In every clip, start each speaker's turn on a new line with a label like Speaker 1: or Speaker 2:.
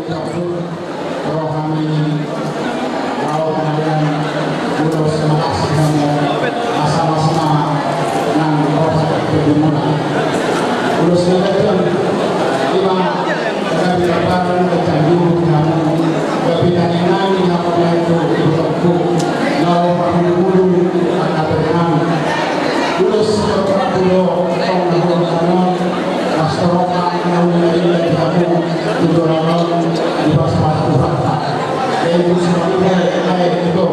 Speaker 1: rohani kalau kemudian terus makasih kamu asal-asal nang roh kedumunan terus kemudian lima dari kapan kecandu kamu kebidanan yang itu itu lalu penghulu akan berenang terus berpuluh tahun Astronot yang menjadi kamu tujuan di pasar Jakarta. Yang sebenarnya itu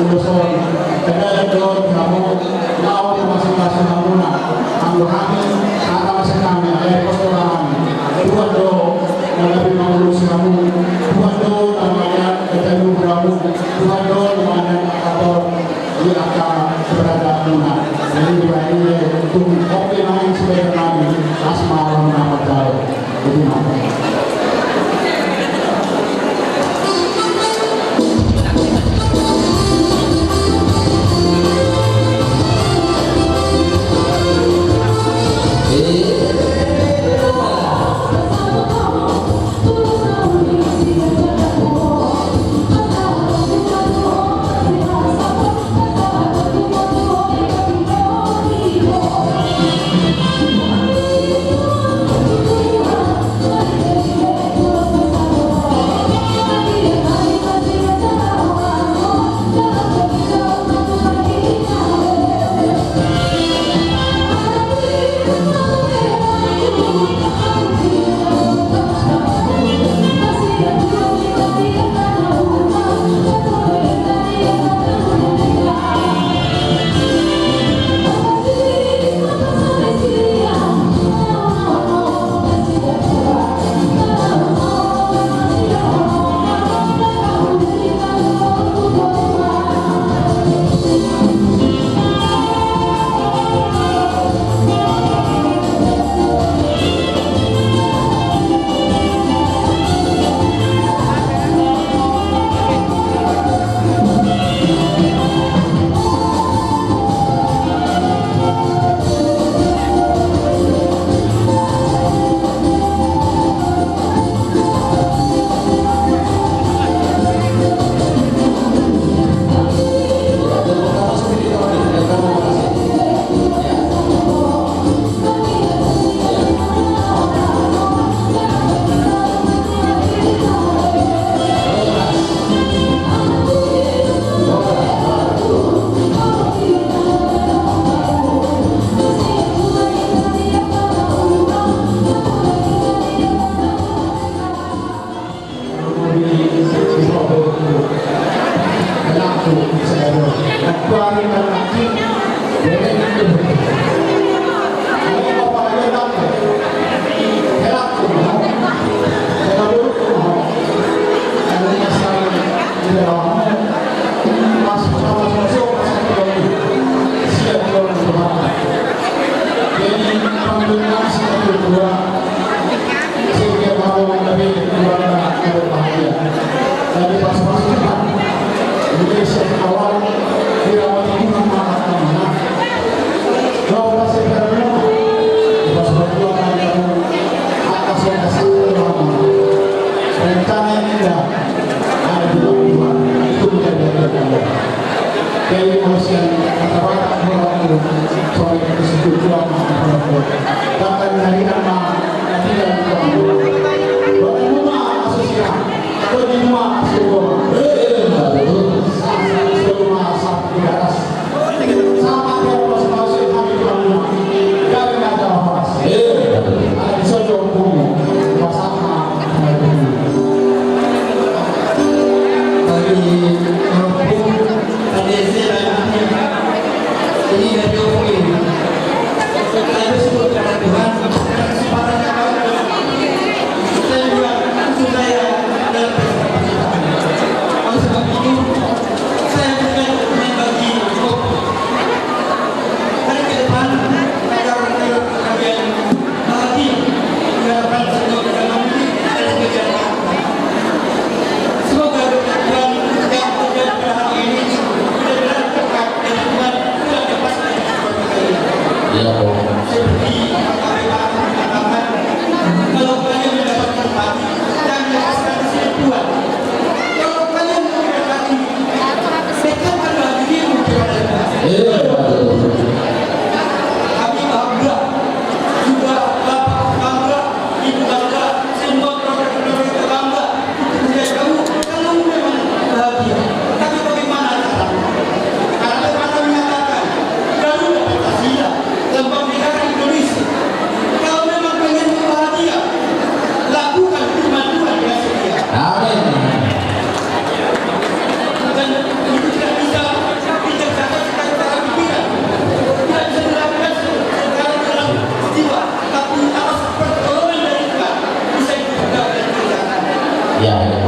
Speaker 1: urusan kedai kamu laut masing-masing kamu ambil kami akan sekami restoran dua do lebih mengurus kamu dua do namanya ketemu kamu dua do namanya atau di akan berada mana jadi dua ini untuk kopi lain sebagai kami asmaul nama jauh jadi apa Ya, ya.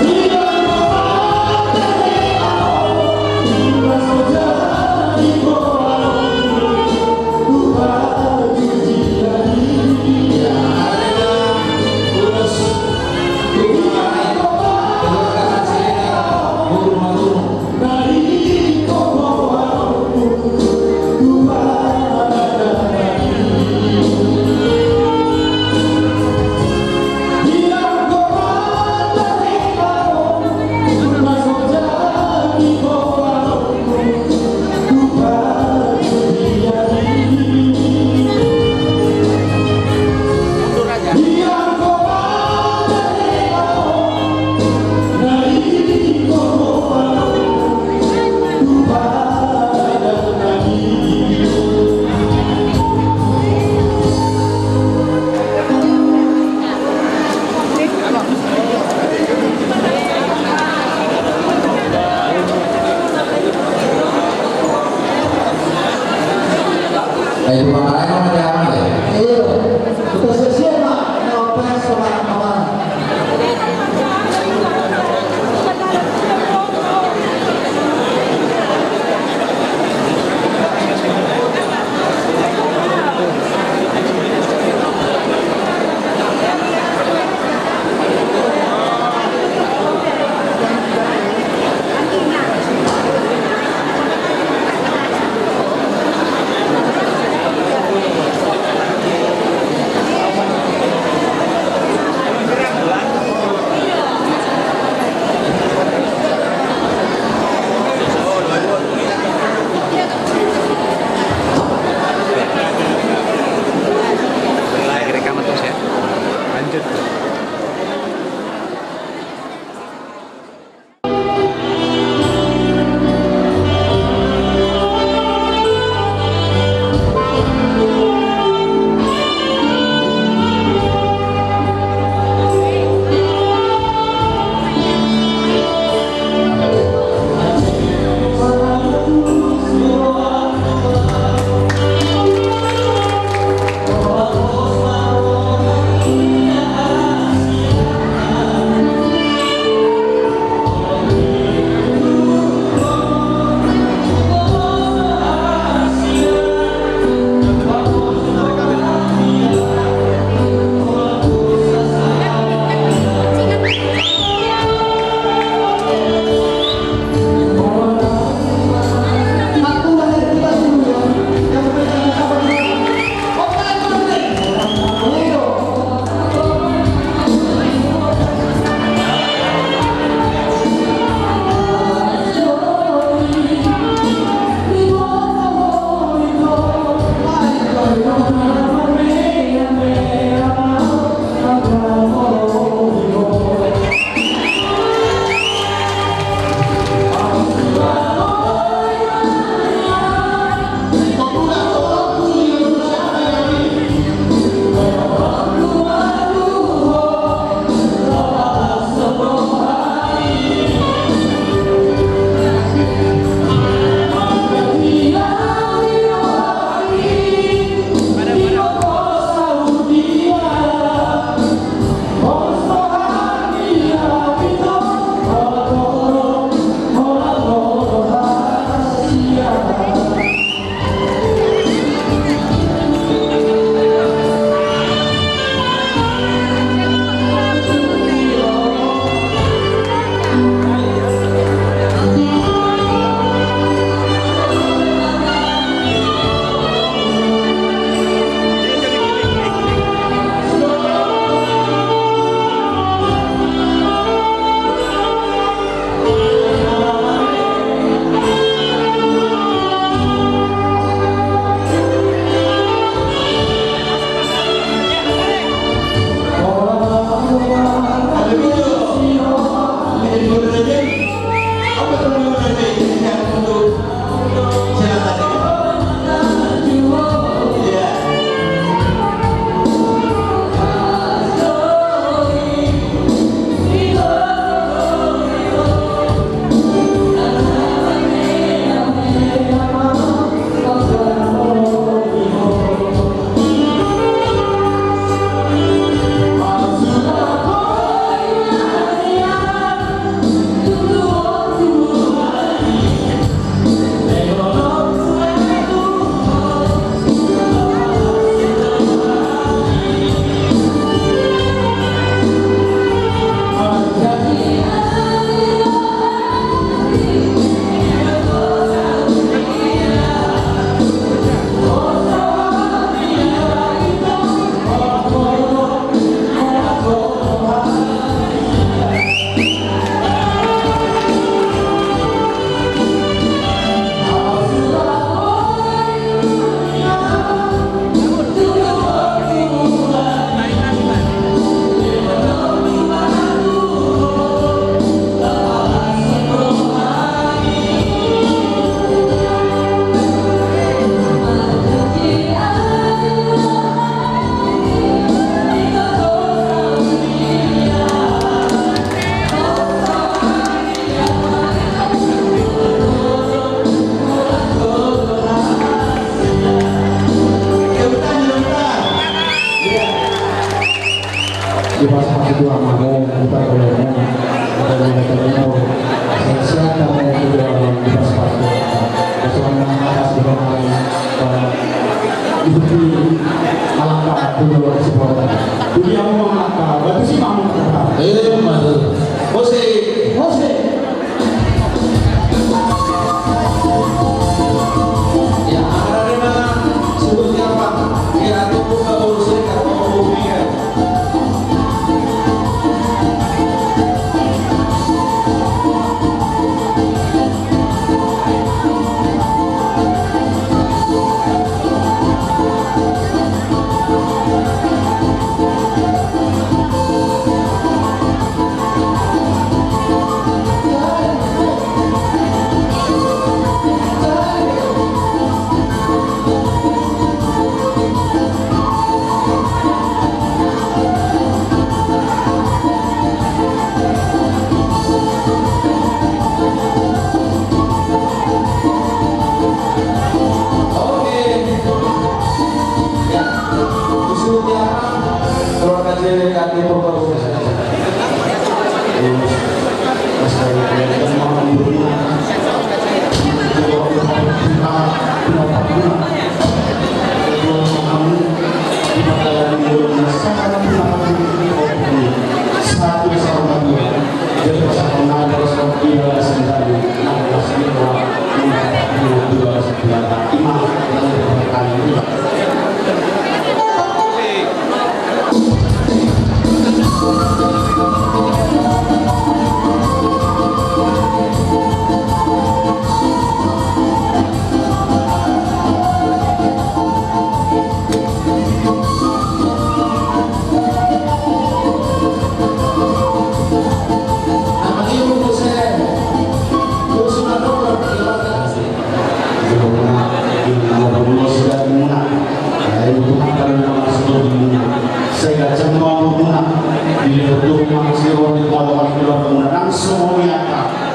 Speaker 2: Viva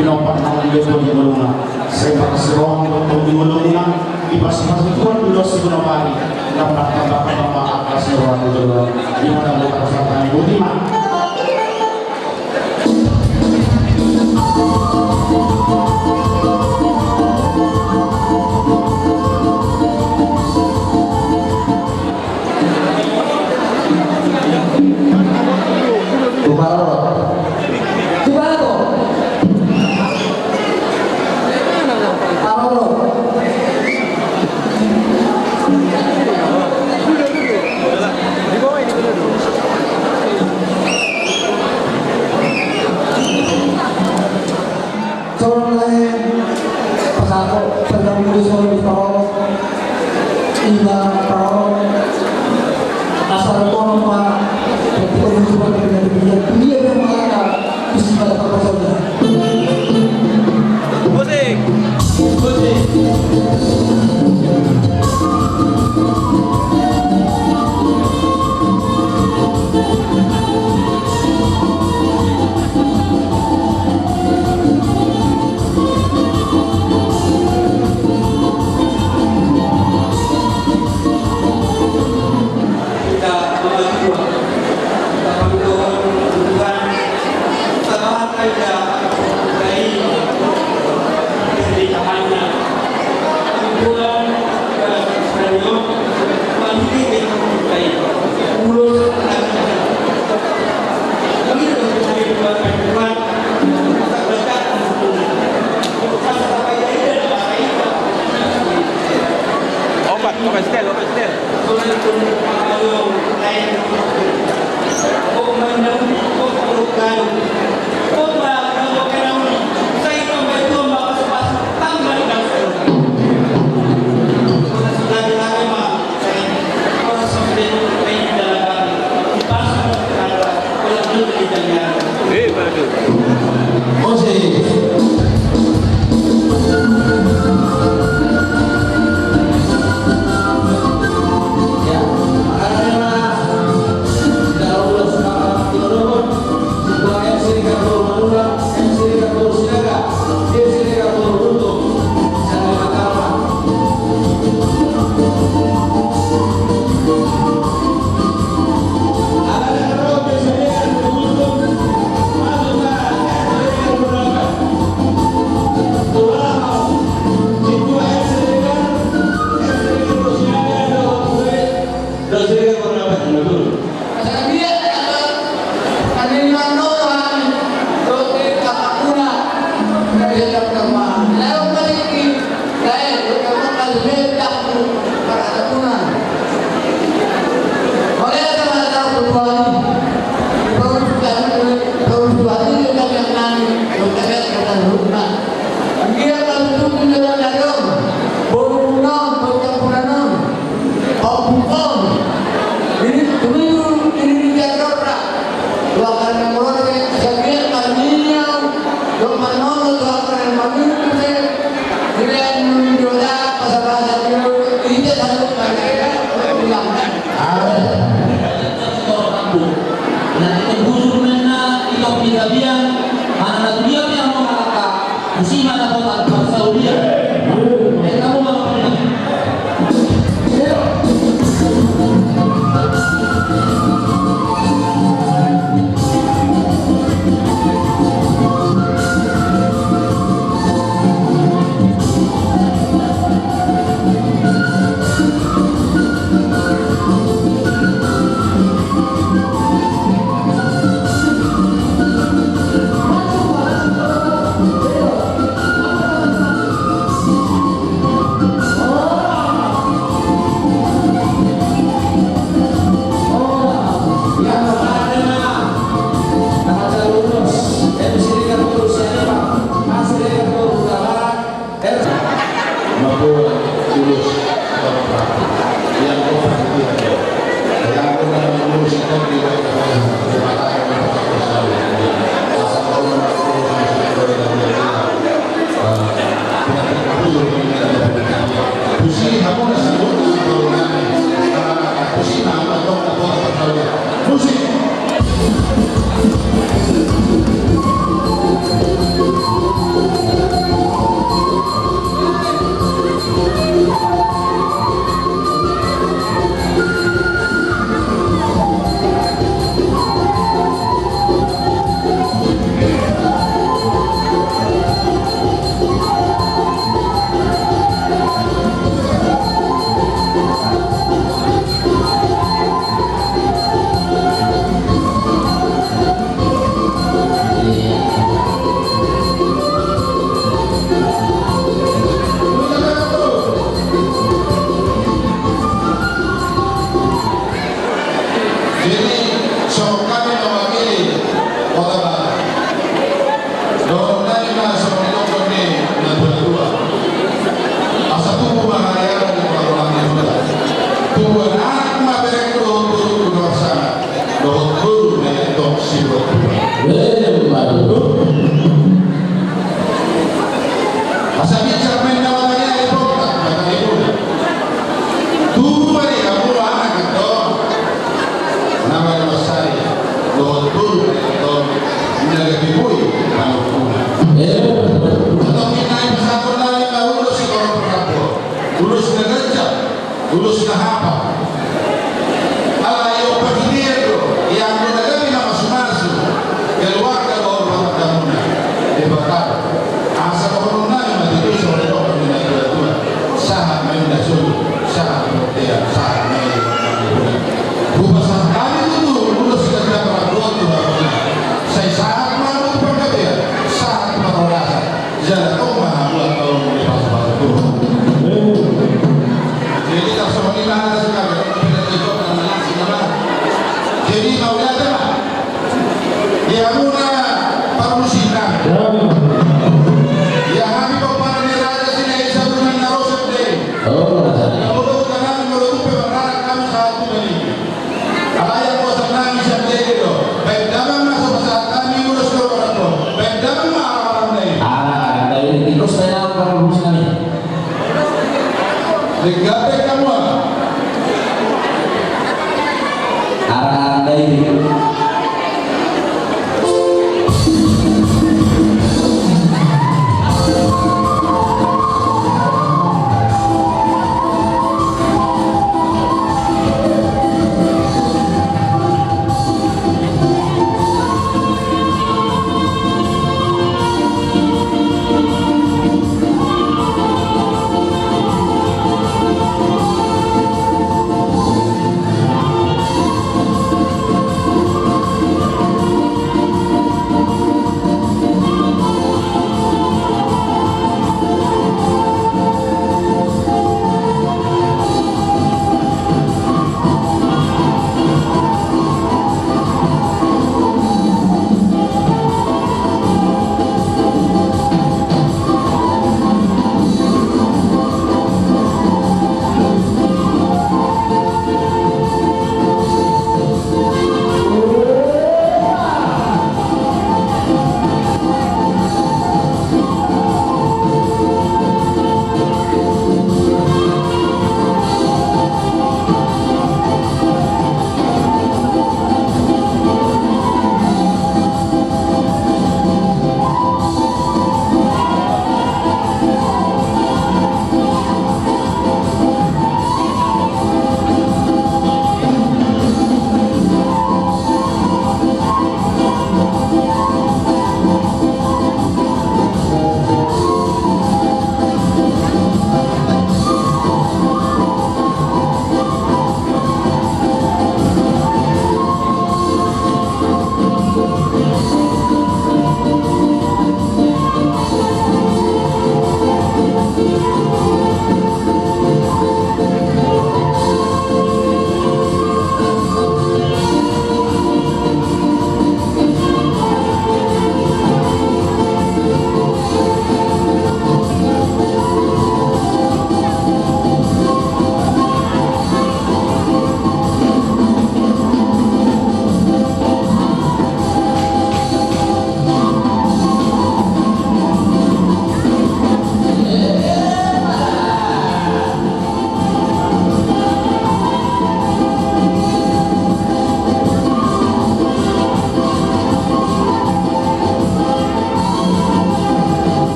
Speaker 1: pinopak ng Diyos mo di mulungan. Sa ipakasiroang itong di mulungan, ipasipasituan dulu si Gunapari, dapat dapat memaakasiroan dulu, di mana bukan serta budiman.
Speaker 2: Jalan kau mana buat kalau mau dipaksa-paksa turun. Jadi tak semua ini ada sekali. Kita cukup dengan nasi nama. Jadi mau lihat apa? Ya muna parusinan. Ya kami kau para niraja sini isa bukan narosep deh. Kalau jangan menutup pembenaran kami satu ini. Ayah kau senang bisa deh itu. Baik dalam masuk saat kami urus orang tu. Baik dalam orang deh.
Speaker 3: Terus saya parusinan ini.
Speaker 2: Ligape kamu.
Speaker 3: Arah ini.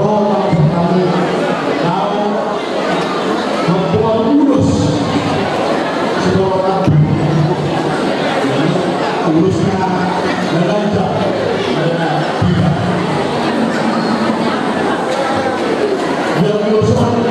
Speaker 1: Doa kami kau membuat urus seorang urusnya melancar dengan tidak yang uruskan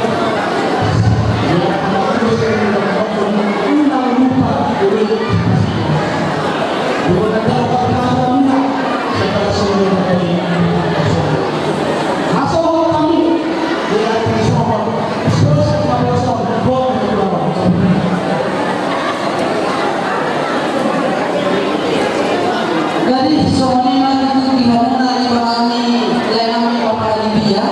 Speaker 4: Jadi soalnya itu gimana ibaratnya layanan apa dia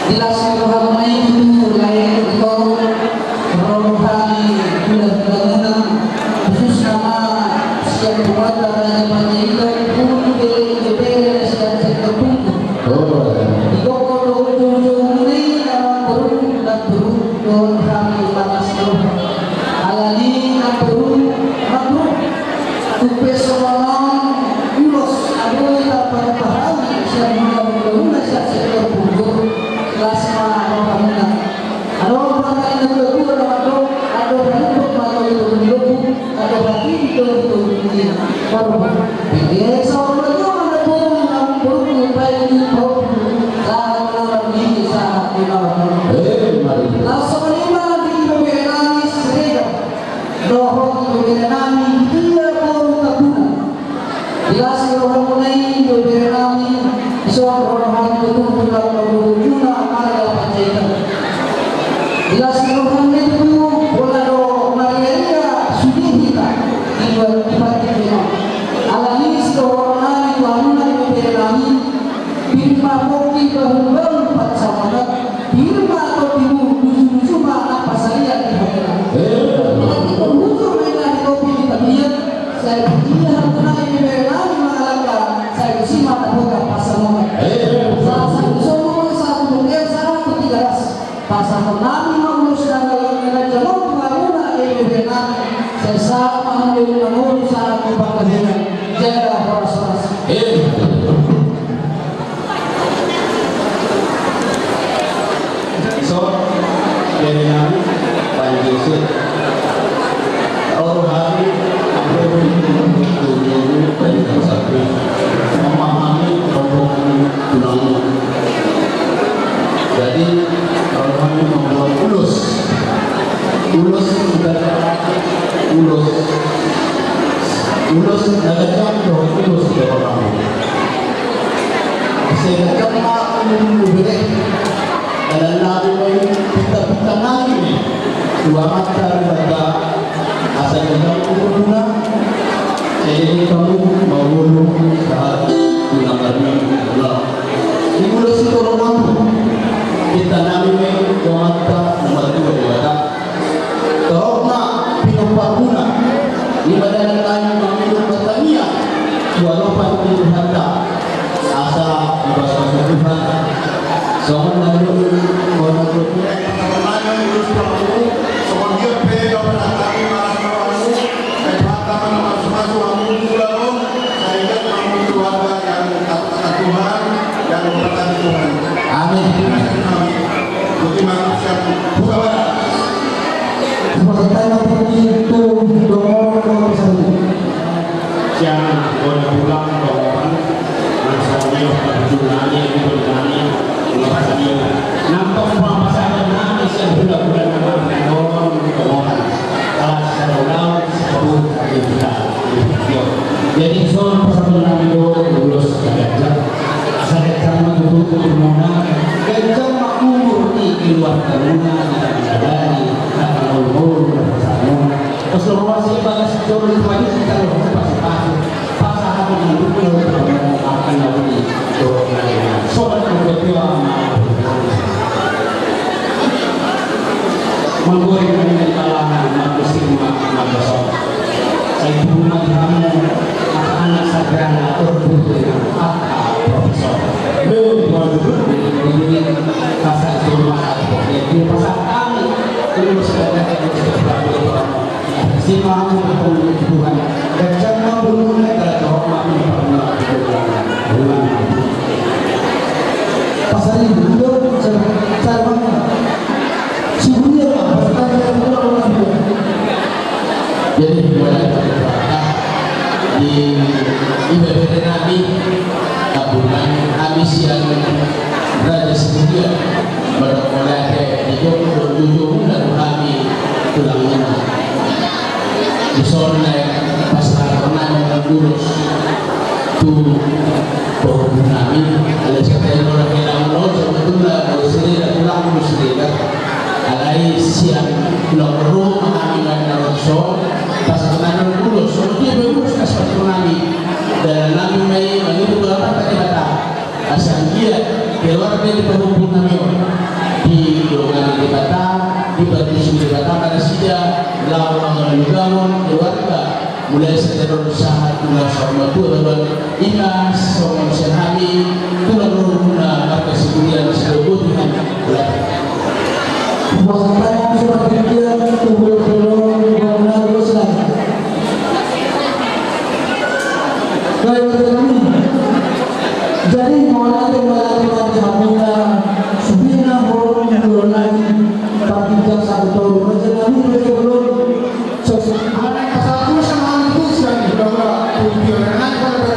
Speaker 4: dilaksanakan ramai itu layak itu rohani bulan bangunan khusus nama siap buat dan itu pun beli siap tertentu. Itu kalau ujung ini baru dan baru kami panas tuh. Alani baru Kupesonon ulos adoy dapat bahagi siya mula siya sa pagbugo kelas mga ano pangkain na pagbugo na ado balibot matulog ado balibot hindi sa mga mga po ang bugo bayi po lahat na hindi sa nasa kanila di namin sreda doho di namin Jelas orang mulai berberami seorang orang itu pulang berwujudnya ada panjaitan. Jelas orang itu bola do Maria sudah kita dipakai alami seorang itu anu berberami firma kopi bahulun empat sama firma kopi musuh apa saya dipakai. Jadi musuh mereka kopi dipakai saya dia harus pasal nabi mengurus dan jalur pengguna Vietnam sesama mengurus syarat pembangunan jaga proses.
Speaker 1: So, dari kami Panjusut orang hari memahami rombongan tunangan. Jadi kalau kami membuat ulus sudah ulus nagajam doon ulus sudah orang. Sehingga kami mengumpulkan dan nabi kita nabi dua mata mereka asal dalam kumpulan. Jadi kamu mengulung saat gunakan Allah. Di ulus itu orang kita nabi mata nomor 2 ibadah karena pinapaguna ibadah lain mengambil pertanian walaupun itu harta asa ibadah Tuhan soal lalu orang berpulang
Speaker 2: Pengalaman urus kamu, soal dia pega berangkali malas kamu, dan mata masuk kamu selalu, sehingga kamu keluarga yang takut akan Tuhan dan berkati Tuhan.
Speaker 1: amin.
Speaker 2: Terima kasih. Buka barat.
Speaker 1: Jangan boleh pulang kawan masalahnya berjumlahnya itu berjumlahnya masalahnya nampak masalah nangis yang bulan-bulan kemarin dorong kemohon alas sarunau sebut kita jadi soal persatuan itu lulus kerja saya sama dulu permohonan kerja makmur di keluar karuna dari akan ulur bersama terus masih bagas jauh lebih banyak kita pasti pasal yang dulu akan lagi sobat kedua menggoreng dari kalangan muslim madrasah saya rumah kamu anak sagrana terbutuh dengan profesor ini pasal rumah jadi pasal kami itu sebenarnya si mau aku Tuhan dan jangan belum mereka doa kami pernah
Speaker 4: pasar itu cara mana? Sebenarnya apa? Pertanyaan orang itu.
Speaker 3: Jadi mulai dari di ibadah Nabi tabungan habis yang Raja Semudia berkolak di jumlah dan kami tulangnya di sana pasar pernah yang kurus tu pohon Nabi ada sekali orang yang lalu sebetulnya kalau sendiri tulang sendiri alai siang pulang rumah kami dan Rasul pas kenalan kurus dia berurus kasih Nabi dan Nabi mai mengiru apa tadi kata asal dia keluar dari penghubung Nabi di dorongan di kata di batu sini kata pada sida lawan bangun keluarga mulai setelah usaha tulang sama dua imas sama sehari tulang rumah maka sebulan sebut dengan
Speaker 4: Waspada seperti dia tunggu-tunggu bangunan terus lagi. Jadi mulai hamilnya subina belum lagi tapi jam 1 tahun macam kami mereka belum
Speaker 2: Anak pasal itu sama itu sudah dibawa tujuan anak pada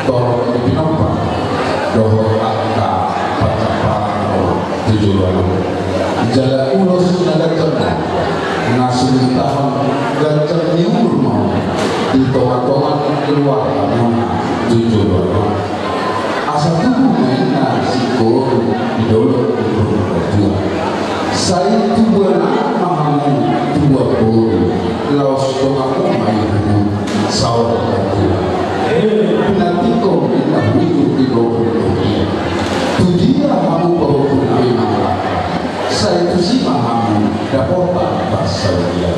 Speaker 2: tolong dipinopang doho angka pacapang tujuan jalan ulos nagacerna ngasih tahun gacer nyumbur mau di tomat-tomat keluar tujuan asal tubuh mainnya sikor di dolok tujuan saya tubuh mahamu tubuh buru laos tomatku mayu sahur nanti kau tidak hidup di bawah dunia tu dia kamu bawa memang saya itu si mahamu dapat bahasa dia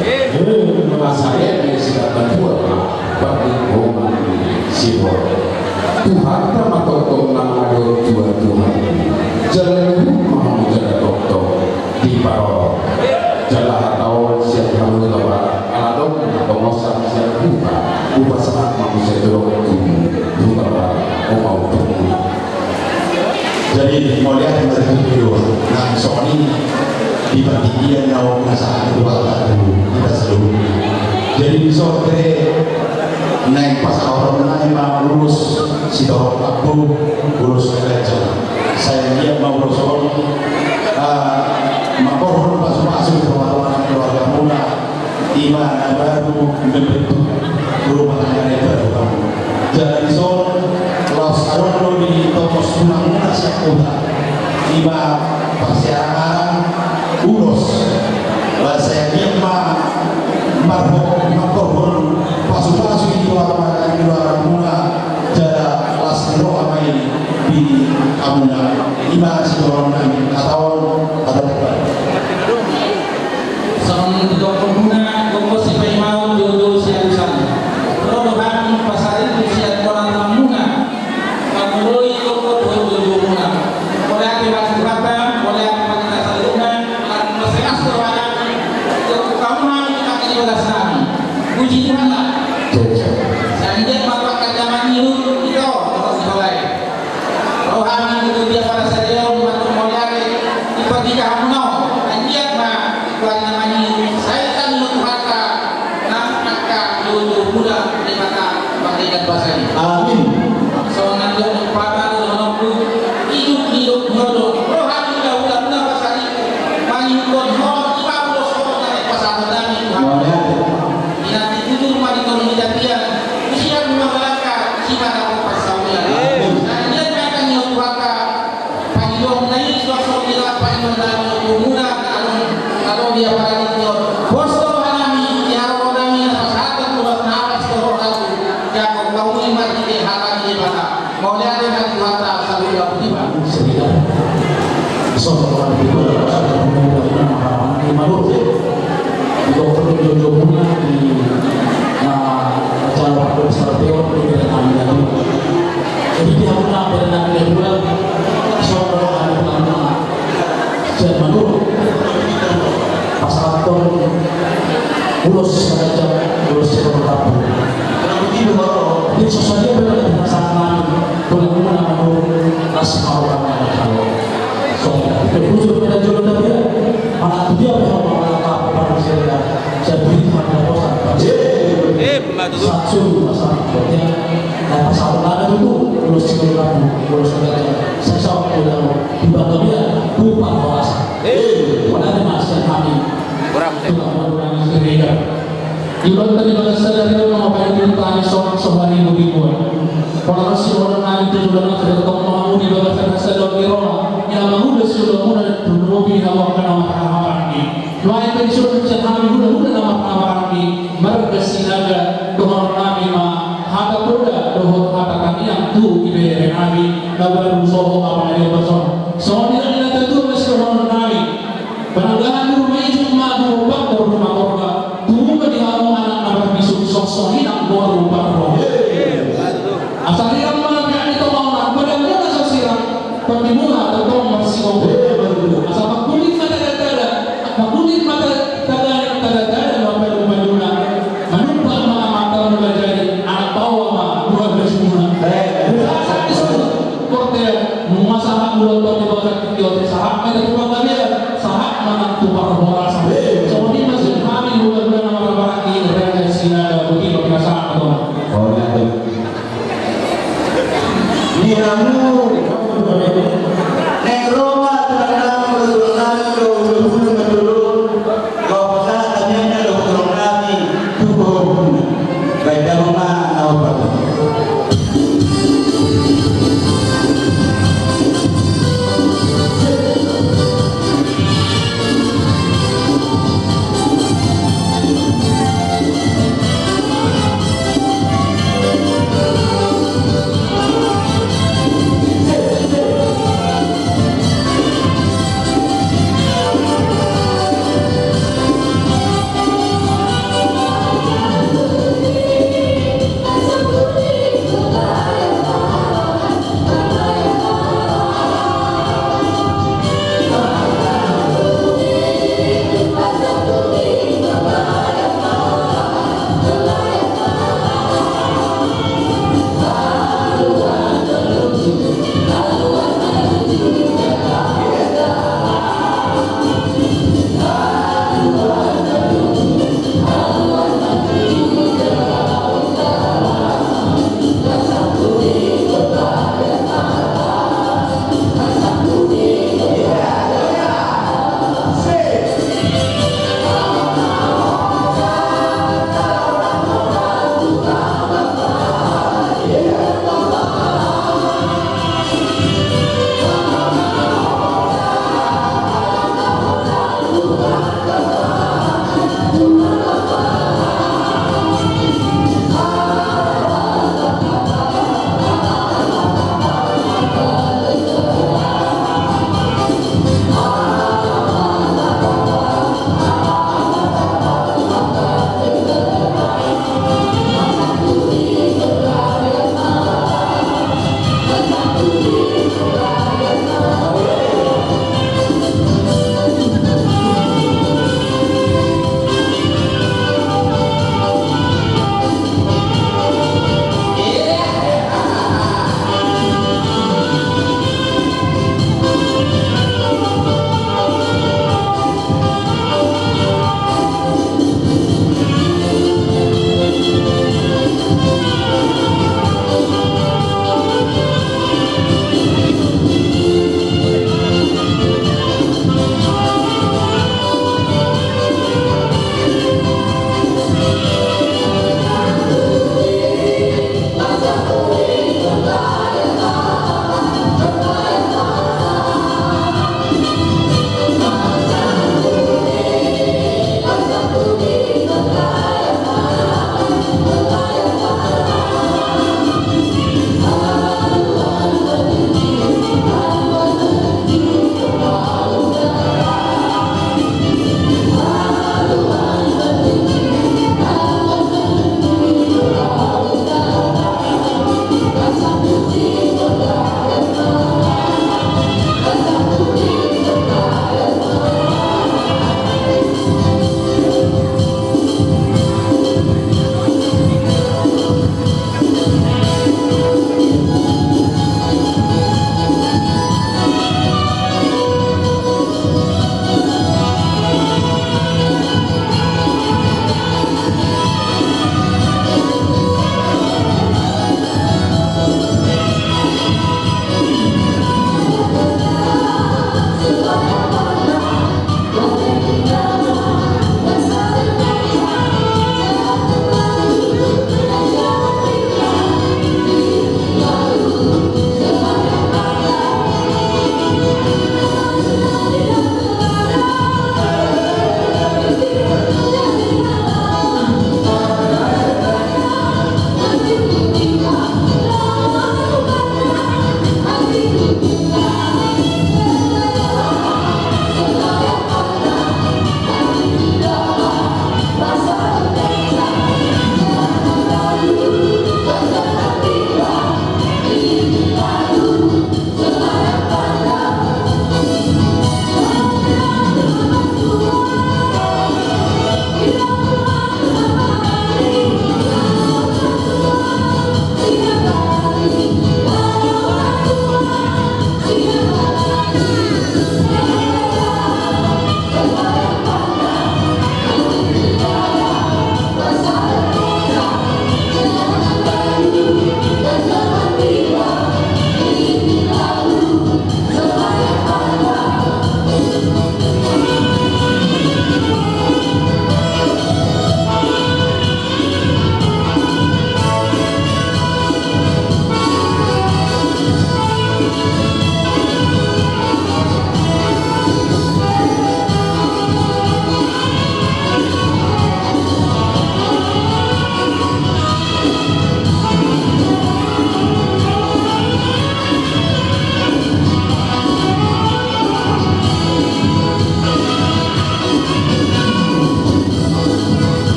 Speaker 2: saya yang sudah berbuat bagi roman si Tuhan sama totong nama ada dua Tuhan jalan mahamu jalan totong di parol jalan atau siap kamu lewat aladong pengosak siap buka sangat manusia dorong buka mau tunggu
Speaker 1: Jadi mau lihat mereka video nah soal ini di bagian yang masalah keluarga kita selalu jadi sore naik pas orang naik mau lulus si dorong aku lulus kerja saya lihat mau lulus orang makor pas masuk ke keluarga muda iman baru membentuk rumah tangga baru jadi soal los aron di toko sunang muda sekolah iba persiapan ulos saya dia makor pasu-pasu di keluarga muda jada las roh amai di kamunya iba si orang kami atau ada
Speaker 3: Sang dokter bunga, kongko si mau jodoh si alusan. Rodohan pasar itu siap orang bunga. Kamuloi kongko jodoh bunga. Boleh aku masuk berapa? Boleh aku pakai dasar bunga? Lalu masih masuk banyak. Kamu mau kita kini belasan. Puji Tuhan lah. Sanjat bapak kajaman itu terus mulai. Rohani itu dia pada saja waktu mulai seperti kamu no. Anjat mah buat namanya saya kan mengatakan nak dulu muda di mata bagian bahasa ini.
Speaker 1: amin
Speaker 3: Soalnya dia pada menunggu hidup jodoh. Rohani udah bahasa ini. Manyukon hon ibadah soal dari pasar dami. Nanti itu rumah di koloni jatian. Usia mengalahkan kita dapat pasarnya. Dan dia akan nyuruhaka panggilan naik sosok dia panggilan muda kalau dia pada itu bosto anami ya orangnya pasatan buat napas kalau tahu ya kau mati di hati di mana mau lihat dengan mata sambil tiba
Speaker 1: sosok orang itu adalah mudah-mudahan harapan di Maluku di dokter jodohnya di acara waktu besar teor di dalam jadi dia pernah berenang di bulan seorang anak lama dan Maluku pasal ton ulus saja ulus seperti begitu baru di sosial media benar sangat boleh mengambil asma orang yang kalau berujung pada jodoh dia anak dia memang mengatakan pada saya beri pada bosan satu masalah dia dan pasal ada itu ulus sekolah ulus saja saya sama dia dibantu dia bukan bahasa pada masa kami orang sendiri ibadah ibadah sadar itu mengapain kita seorang sehari begitu kalau si orang nanti sudah nanti ketemu mau ibadah sadar di Roma yang mau sudah mulai dulu hawa kena makan ini lain dari sudah kami muda nama ini mereka sinaga dohor kami hata kuda dohor hata kami yang tu ibe kami nabar soho apa yang bersama soalnya kita tentu mesti dohor kami penanggahan rumah itu madu bakor rumah korba tunggu di hawa anak nabar bisuk sosok hilang baru bakor asal yang mana yang itu mau nak pada mula sosial pemimuna atau masih asal makulit mata dada apa rumah menumpak mata jadi anak bawah dua belas bulan saat itu korte masalah bulan di bawah video saham ada keluarga dia saham menantu para bola so ini masih kami bulan nama ini realisasinya begitu biasa atau
Speaker 3: Dinamu Neroma tenang berdoa dulu kau tanya dokter kami tubuh baik mama apa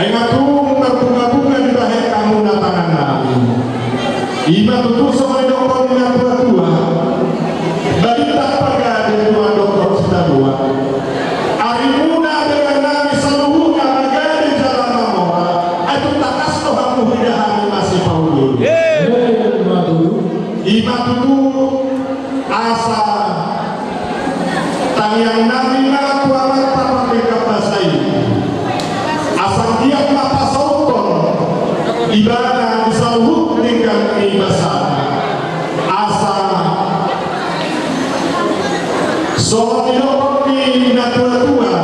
Speaker 2: Ay, bunga-bunga di bahay kamu na
Speaker 5: Ima tutu sama dokter dengan tua-tua bagi tak pagade dua dokter sudah dua hari muda dengan nabi seluruhnya pagade jalan namora itu takas tohamu hidahani masih paulu ima tutu asa tangyang nabi ngatuanan papakai kapasai asal dia mata sauton ibadah di seluruh dengan ibadah asa so tidak na tua-tua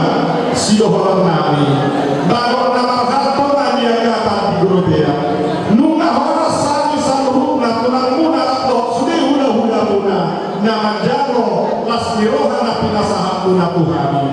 Speaker 5: si orang nami bago na maghato dia kata di grobea nunga horas sani seluruh na tulang muna atau sudah hula-hula muna na manjaro las niroha na pinasahan muna Tuhan